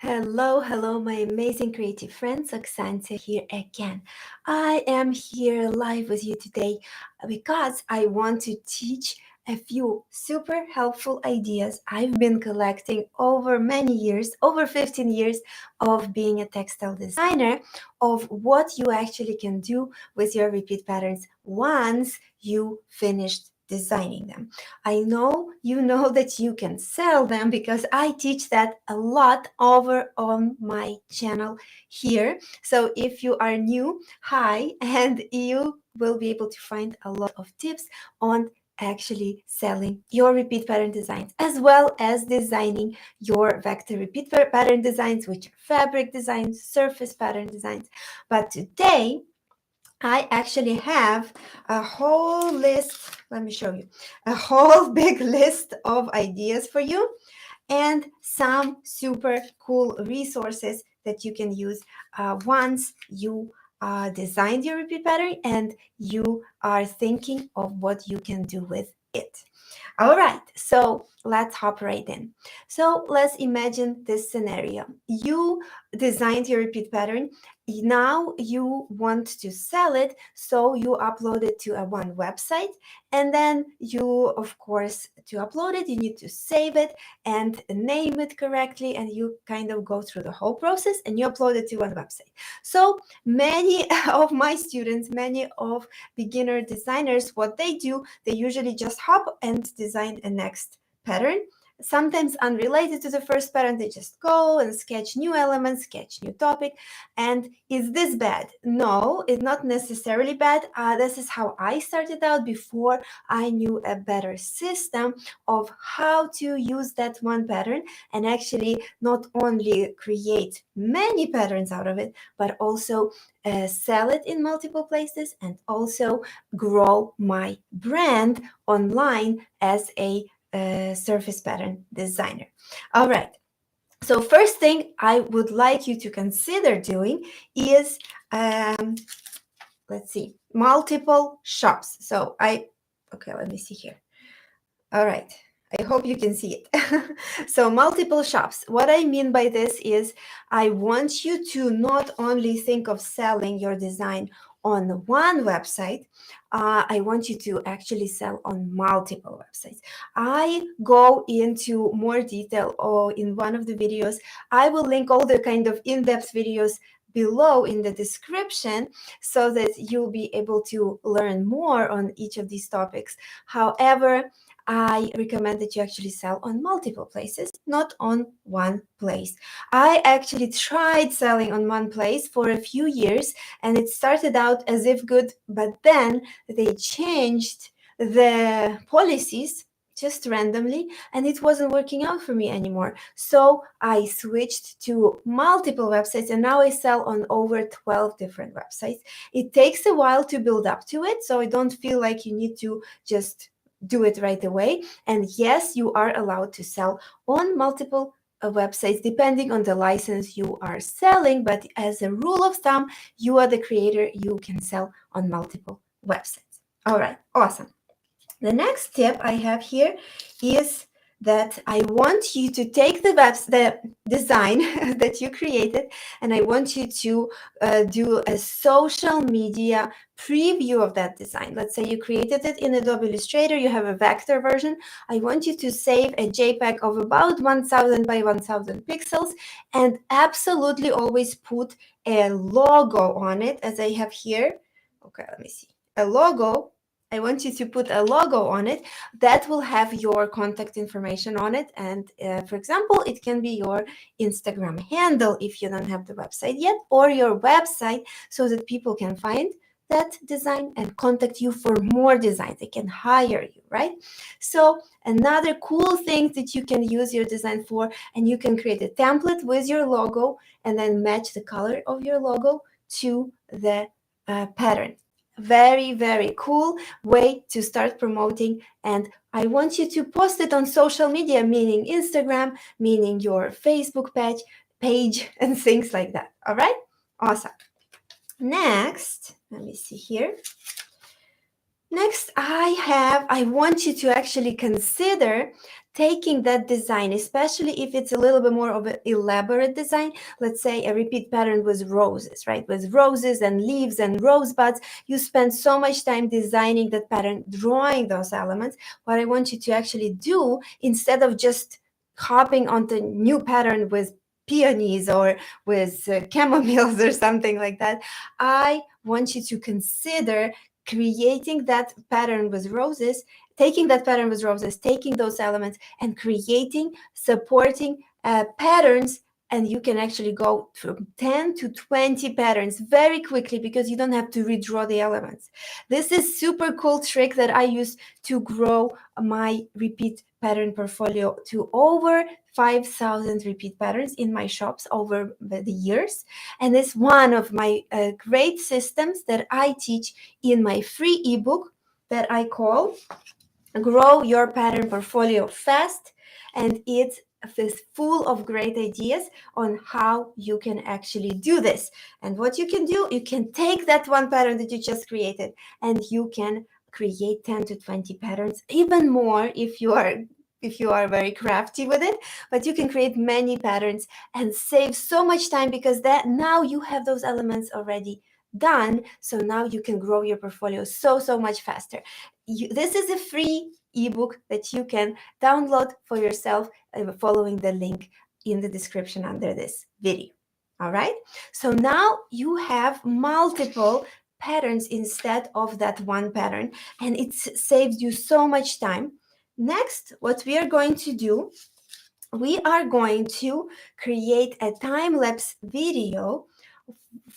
Hello, my amazing creative friends. Oksancia here again. I am here live with you today because I want to teach a few super helpful ideas I've been collecting over many years, over 15 years of being a textile designer, of what you actually can do with your repeat patterns once you finished designing them. I know you know that you can sell them because I teach that a lot over on my channel here. So if you are new, hi, and you will be able to find a lot of tips on actually selling your repeat pattern designs, as well as designing your vector repeat pattern designs, which are fabric designs, surface pattern designs. But today I actually have a whole list. Let me show you a whole big list of ideas for you and some super cool resources that you can use once you designed your repeat pattern and you are thinking of what you can do with it. All right, so let's hop right in. So let's imagine this scenario. You designed your repeat pattern. Now you want to sell it, so you upload it to one website, and then you, of course, to upload it, you need to save it and name it correctly, and you kind of go through the whole process and you upload it to one website. So many of my students, many of beginner designers, what they do, they usually just hop and design a next pattern. Sometimes unrelated to the first pattern, they just go and sketch new elements, sketch new topic. And is this bad? No, it's not necessarily bad. This is how I started out before I knew a better system of how to use that one pattern and actually not only create many patterns out of it, but also sell it in multiple places and also grow my brand online as a surface pattern designer. All right. So first thing I would like you to consider doing is, let's see, multiple shops. So okay, let me see here. All right. I hope you can see it. So multiple shops. What I mean by this is I want you to not only think of selling your design on one website, I want you to actually sell on multiple websites. I go into more detail in one of the videos. I will link all the kind of in-depth videos below in the description so that you'll be able to learn more on each of these topics. However, I recommend that you actually sell on multiple places, not on one place. I actually tried selling on one place for a few years, and it started out as if good, but then they changed the policies just randomly, and it wasn't working out for me anymore. So I switched to multiple websites, and now I sell on over 12 different websites. It takes a while to build up to it, so I don't feel like you need to just do it right away. And yes, you are allowed to sell on multiple websites depending on the license you are selling, but as a rule of thumb, you are the creator, you can sell on multiple websites. All right, awesome. The next tip I have here is that I want you to take the design that you created, and I want you to do a social media preview of that design. Let's say you created it in Adobe Illustrator, you have a vector version. I want you to save a JPEG of about 1000 by 1000 pixels and absolutely always put a logo on it, as I have here. Okay, let me see. A logo. I want you to put a logo on it that will have your contact information on it. And for example, it can be your Instagram handle if you don't have the website yet, or your website so that people can find that design and contact you for more designs. They can hire you, right? So another cool thing that you can use your design for, and you can create a template with your logo and then match the color of your logo to the pattern. Very, very cool way to start promoting. And I want you to post it on social media, meaning Instagram, meaning your Facebook page and things like that. All right? Awesome. Next, let me see here. Next, I want you to actually consider taking that design, especially if it's a little bit more of an elaborate design, let's say a repeat pattern with roses, right? With roses and leaves and rosebuds, you spend so much time designing that pattern, drawing those elements. What I want you to actually do, instead of just hopping onto new pattern with peonies or with chamomiles or something like that, I want you to consider creating that pattern with roses, taking that pattern with roses, taking those elements and creating supporting patterns. And you can actually go from 10 to 20 patterns very quickly because you don't have to redraw the elements. This is super cool trick that I use to grow my repeat pattern portfolio to over 5,000 repeat patterns in my shops over the years. And it's one of my great systems that I teach in my free ebook that I call Grow Your Pattern Portfolio Fast. And it's full of great ideas on how you can actually do this. And what you can do, you can take that one pattern that you just created and you can create 10 to 20 patterns, even more if you are very crafty with it, but you can create many patterns and save so much time because that now you have those elements already done. So now you can grow your portfolio so much faster. This is a free ebook that you can download for yourself following the link in the description under this video. All right. So now you have multiple patterns instead of that one pattern, and it saves you so much time. Next, what we are going to do, we are going to create a time-lapse video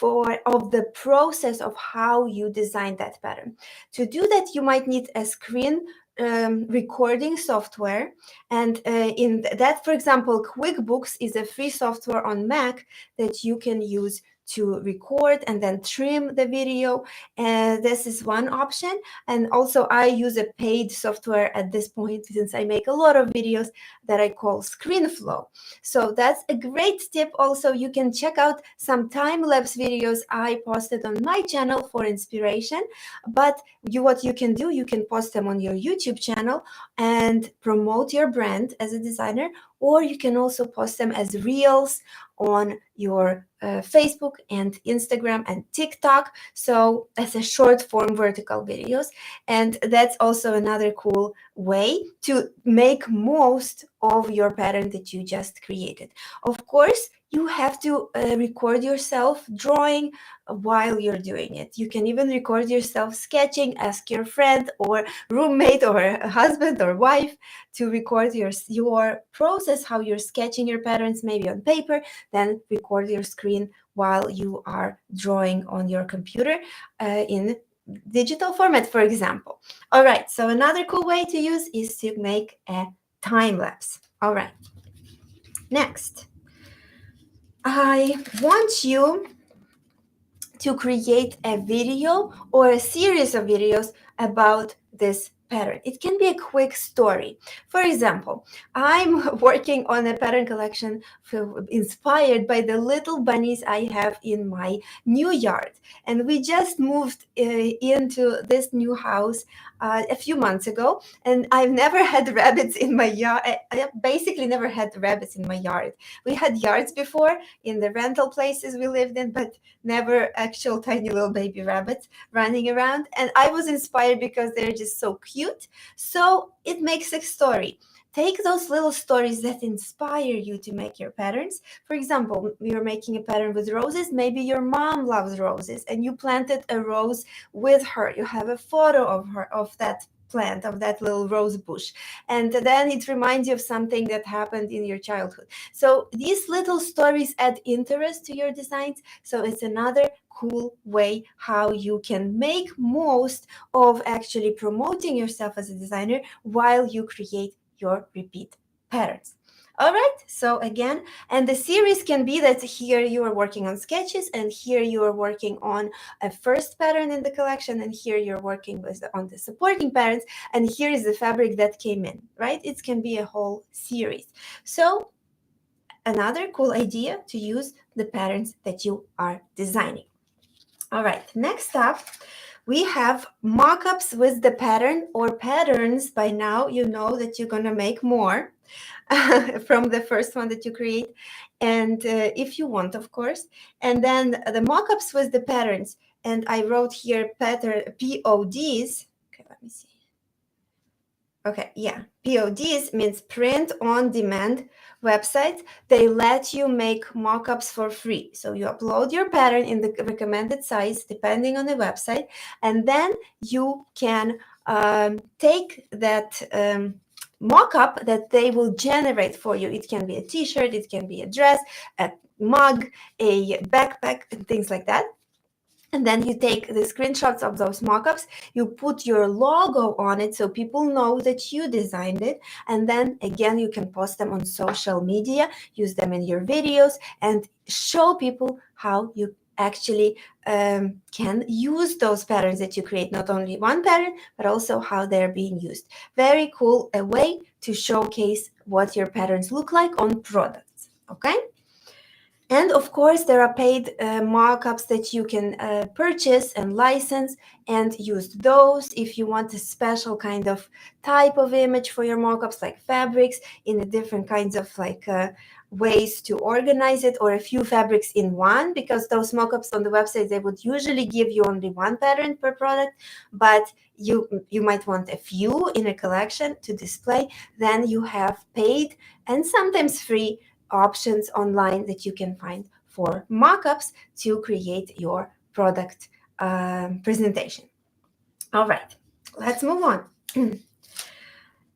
of the process of how you design that pattern. To do that, you might need a screen recording software. And in that, for example, QuickBooks is a free software on Mac that you can use to record and then trim the video. This is one option. And also I use a paid software at this point since I make a lot of videos that I call ScreenFlow. So that's a great tip. Also, you can check out some time-lapse videos I posted on my channel for inspiration. But what you can do, you can post them on your YouTube channel and promote your brand as a designer, or you can also post them as reels on your Facebook and Instagram and TikTok. So as a short form vertical videos. And that's also another cool way to make most of your pattern that you just created. Of course, you have to record yourself drawing while you're doing it. You can even record yourself sketching, ask your friend or roommate or husband or wife to record your process, how you're sketching your patterns, maybe on paper, then record your screen while you are drawing on your computer in digital format, for example. All right, so another cool way to use is to make a time lapse. All right, next, I want you to create a video or a series of videos about this pattern. It can be a quick story. For example, I'm working on a pattern collection inspired by the little bunnies I have in my new yard. And we just moved into this new house a few months ago. And I've never had rabbits in my yard. I basically never had rabbits in my yard. We had yards before in the rental places we lived in, but never actual tiny little baby rabbits running around. And I was inspired because they're just so cute. So it makes a story. Take those little stories that inspire you to make your patterns. For example, you're making a pattern with roses. Maybe your mom loves roses and you planted a rose with her. You have a photo of her, of that plant, of that little rose bush. And then it reminds you of something that happened in your childhood. So these little stories add interest to your designs. So it's another cool way how you can make most of actually promoting yourself as a designer while you create your repeat patterns. All right, so again, and the series can be that here you are working on sketches and here you are working on a first pattern in the collection and here you're working on the supporting patterns and here is the fabric that came in, right? It can be a whole series. So another cool idea to use the patterns that you are designing. All right, next up, we have mock-ups with the pattern or patterns. By now, you know that you're going to make more from the first one that you create. And if you want, of course. And then the mock-ups with the patterns. And I wrote here pattern PODs. Okay, let me see. Okay, yeah. PODs means print on demand websites. They let you make mockups for free. So you upload your pattern in the recommended size depending on the website, and then you can take that mockup that they will generate for you. It can be a t-shirt, it can be a dress, a mug, a backpack, and things like that. And then you take the screenshots of those mockups, you put your logo on it so people know that you designed it. And then again, you can post them on social media, use them in your videos, and show people how you actually can use those patterns that you create, not only one pattern, but also how they're being used. Very cool, a way to showcase what your patterns look like on products, okay? And of course, there are paid markups that you can purchase and license and use those if you want a special kind of type of image for your markups, like fabrics in a different kinds of ways to organize it, or a few fabrics in one, because those mockups on the website, they would usually give you only one pattern per product, but you might want a few in a collection to display. Then you have paid and sometimes free options online that you can find for mockups to create your product presentation. All right, let's move on.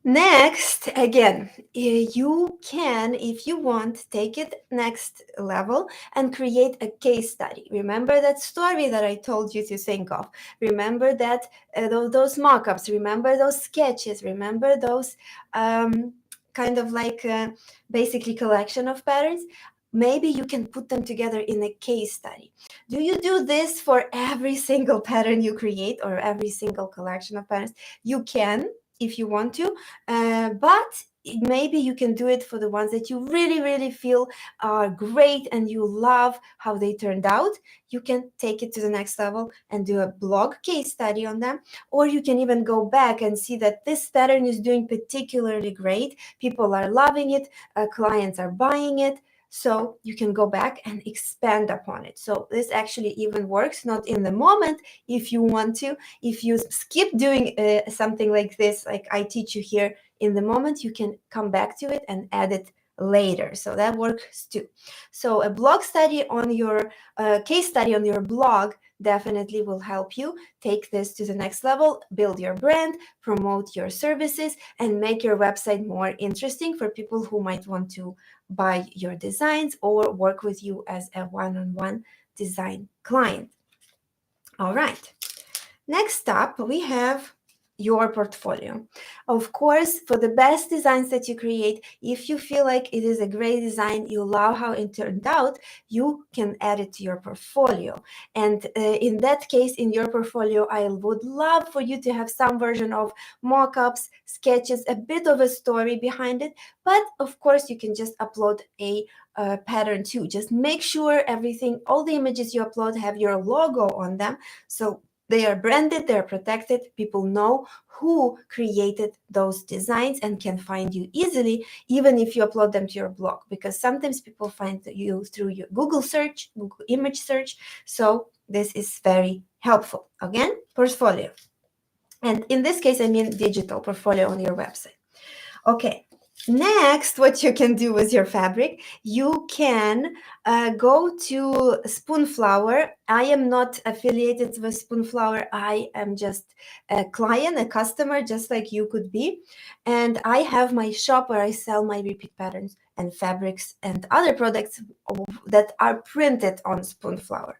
Next, again, you can, if you want, take it next level and create a case study. Remember that story that I told you to think of. Remember that those mockups. Remember those sketches. Remember those kind of like basically collection of patterns. Maybe you can put them together in a case study. Do you do this for every single pattern you create or every single collection of patterns? You can, if you want to, but maybe you can do it for the ones that you really, really feel are great and you love how they turned out. You can take it to the next level and do a blog case study on them. Or you can even go back and see that this pattern is doing particularly great. People are loving it, clients are buying it. So you can go back and expand upon it. So this actually even works not in the moment if you want to. If you skip doing something like this, like I teach you here in the moment, you can come back to it and add it later. So that works too. So a blog study on your case study on your blog definitely will help you take this to the next level, build your brand, promote your services, and make your website more interesting for people who might want to buy your designs or work with you as a one-on-one design client. All right. Next up, we have your portfolio. Of course, for the best designs that you create, if you feel like it is a great design, you love how it turned out, you can add it to your portfolio. And in that case, in your portfolio, I would love for you to have some version of mock-ups, sketches, a bit of a story behind it. But of course, you can just upload a pattern too. Just make sure everything, all the images you upload have your logo on them. So they are branded, they're protected. People know who created those designs and can find you easily, even if you upload them to your blog, because sometimes people find you through your Google search, Google image search. So this is very helpful. Again, portfolio. And in this case, I mean digital portfolio on your website. Okay. Next, what you can do with your fabric, you can go to Spoonflower. I am not affiliated with Spoonflower. I am just a client, a customer, just like you could be. And I have my shop where I sell my repeat patterns and fabrics and other products that are printed on Spoonflower.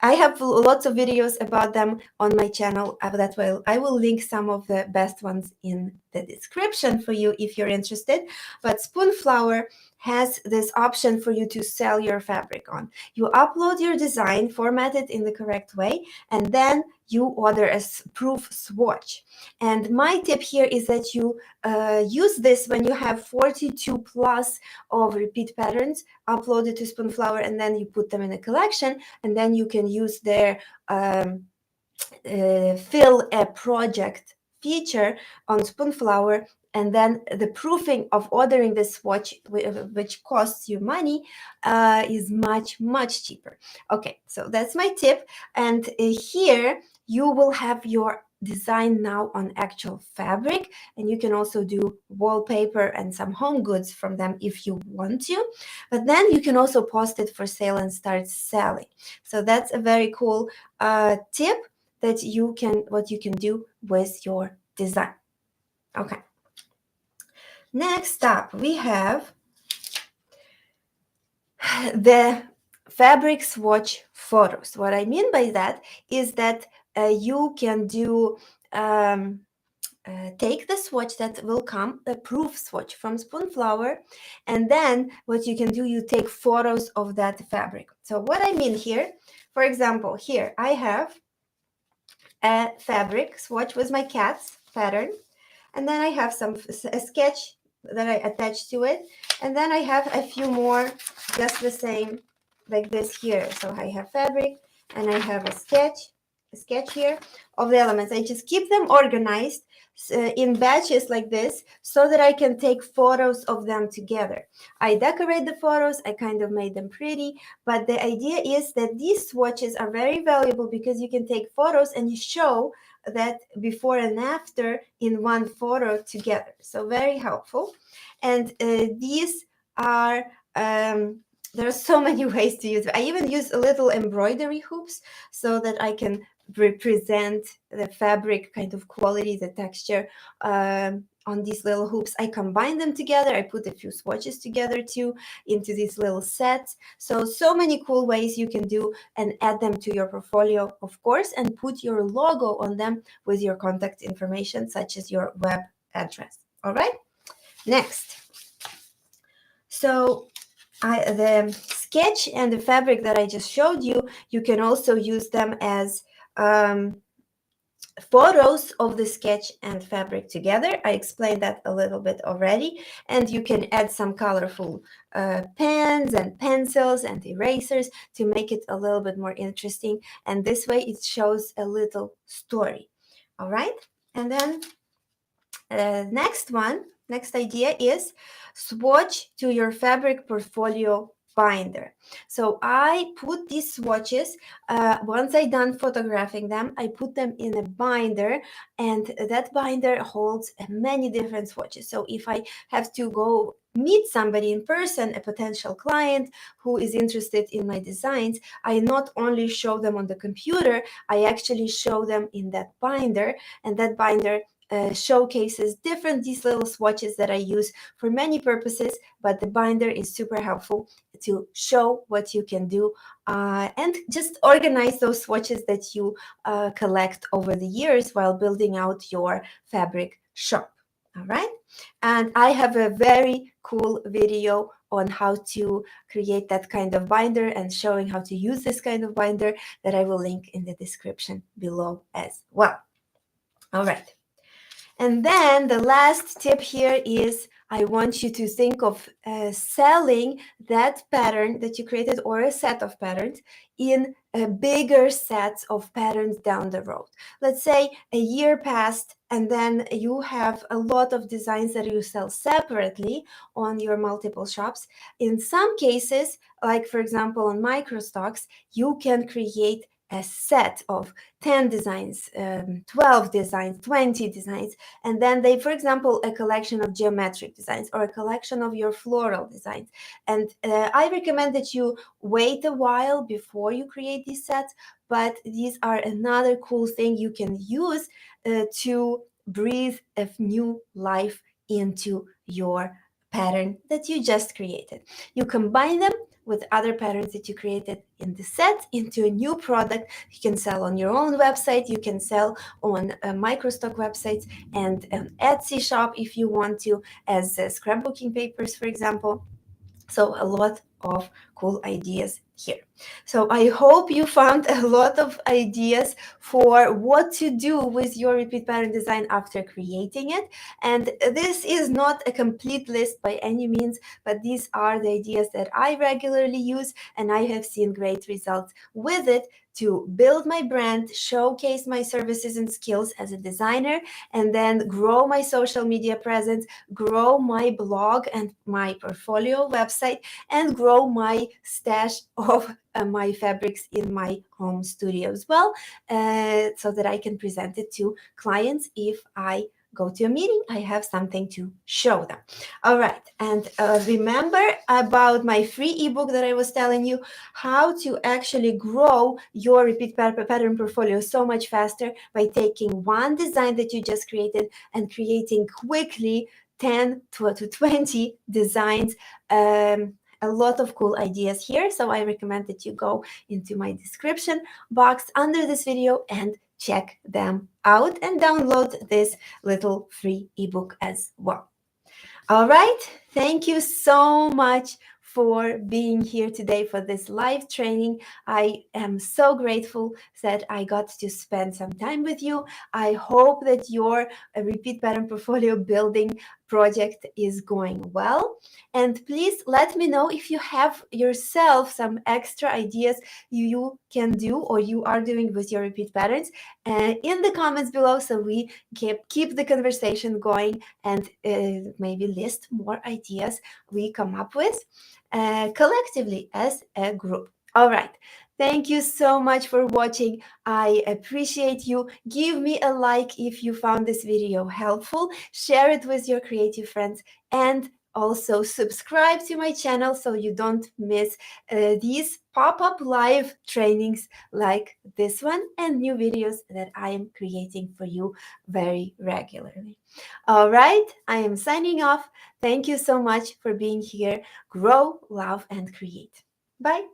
I have lots of videos about them on my channel. I will link some of the best ones in the description for you if you're interested. But Spoonflower has this option for you to sell your fabric on. You upload your design, format it in the correct way, and then you order a proof swatch. And my tip here is that you use this when you have 42 plus of repeat patterns uploaded to Spoonflower, and then you put them in a collection, and then you can use their fill a project feature on Spoonflower, and then the proofing of ordering this swatch, which costs you money, is much cheaper. Okay, so that's my tip. And here you will have your design now on actual fabric, and you can also do wallpaper and some home goods from them if you want to, but then you can also post it for sale and start selling. So that's a very cool tip that what you can do with your design. Okay. Next up, we have the fabric swatch photos. What I mean by that is that you can do take the swatch that will come, the proof swatch from Spoonflower, and then what you can do, you take photos of that fabric. So what I mean here, for example, here I have a fabric swatch with my cat's pattern, and then I have a sketch that I attached to it, and then I have a few more just the same like this here. So I have fabric and I have a sketch here of the elements. I just keep them organized in batches like this so that I can take photos of them together. I decorate the photos, I kind of made them pretty, but the idea is that these swatches are very valuable because you can take photos and you show that before and after in one photo together. So very helpful. And these are there are so many ways to use it. I even use a little embroidery hoops so that I can represent the fabric kind of quality, the texture on these little hoops. I combine them together. I put a few swatches together too into these little sets. So many cool ways you can do and add them to your portfolio, of course, and put your logo on them with your contact information, such as your web address. All right, next. So the sketch and the fabric that I just showed you, you can also use them as photos of the sketch and fabric together. I explained that a little bit already, and you can add some colorful pens and pencils and erasers to make it a little bit more interesting, and this way it shows a little story. All right, and then next idea is swatch to your fabric portfolio binder. So I put these swatches, once I done photographing them, I put them in a binder, and that binder holds many different swatches. So if I have to go meet somebody in person, a potential client who is interested in my designs, I not only show them on the computer, I actually show them in that binder, and that binder showcases these little swatches that I use for many purposes, but the binder is super helpful to show what you can do and just organize those swatches that you collect over the years while building out your fabric shop. All right, and I have a very cool video on how to create that kind of binder and showing how to use this kind of binder that I will link in the description below as well. All right. And then the last tip here is I want you to think of selling that pattern that you created or a set of patterns in bigger sets of patterns down the road. Let's say a year passed and then you have a lot of designs that you sell separately on your multiple shops. In some cases, like for example on microstocks, you can create a set of 10 designs, 12 designs, 20 designs, and then they, for example, a collection of geometric designs or a collection of your floral designs. And I recommend that you wait a while before you create these sets, but these are another cool thing you can use to breathe a new life into your pattern that you just created. You combine them with other patterns that you created in the set into a new product you can sell on your own website. You can sell on microstock websites and an Etsy shop if you want to, as scrapbooking papers, for example. So a lot of cool ideas here. So I hope you found a lot of ideas for what to do with your repeat pattern design after creating it. And this is not a complete list by any means, but these are the ideas that I regularly use, and I have seen great results with it to build my brand, showcase my services and skills as a designer, and then grow my social media presence, grow my blog and my portfolio website, and grow my stash of my fabrics in my home studio as well, so that I can present it to clients. If I go to a meeting, I have something to show them. All right, and remember about my free ebook that I was telling you, how to actually grow your repeat pattern portfolio so much faster by taking one design that you just created and creating quickly 10 to 20 designs. A lot of cool ideas here, so I recommend that you go into my description box under this video and check them out and download this little free ebook as well. All right, thank you so much for being here today for this live training. I am so grateful that I got to spend some time with you. I hope that your repeat pattern portfolio building project is going well. And please let me know if you have yourself some extra ideas you can do or you are doing with your repeat patterns in the comments below, so we keep the conversation going and maybe list more ideas we come up with collectively as a group. All right. Thank you so much for watching. I appreciate you. Give me a like if you found this video helpful. Share it with your creative friends, and also subscribe to my channel so you don't miss these pop-up live trainings like this one and new videos that I am creating for you very regularly. All right, I am signing off. Thank you so much for being here. Grow, love, and create. Bye.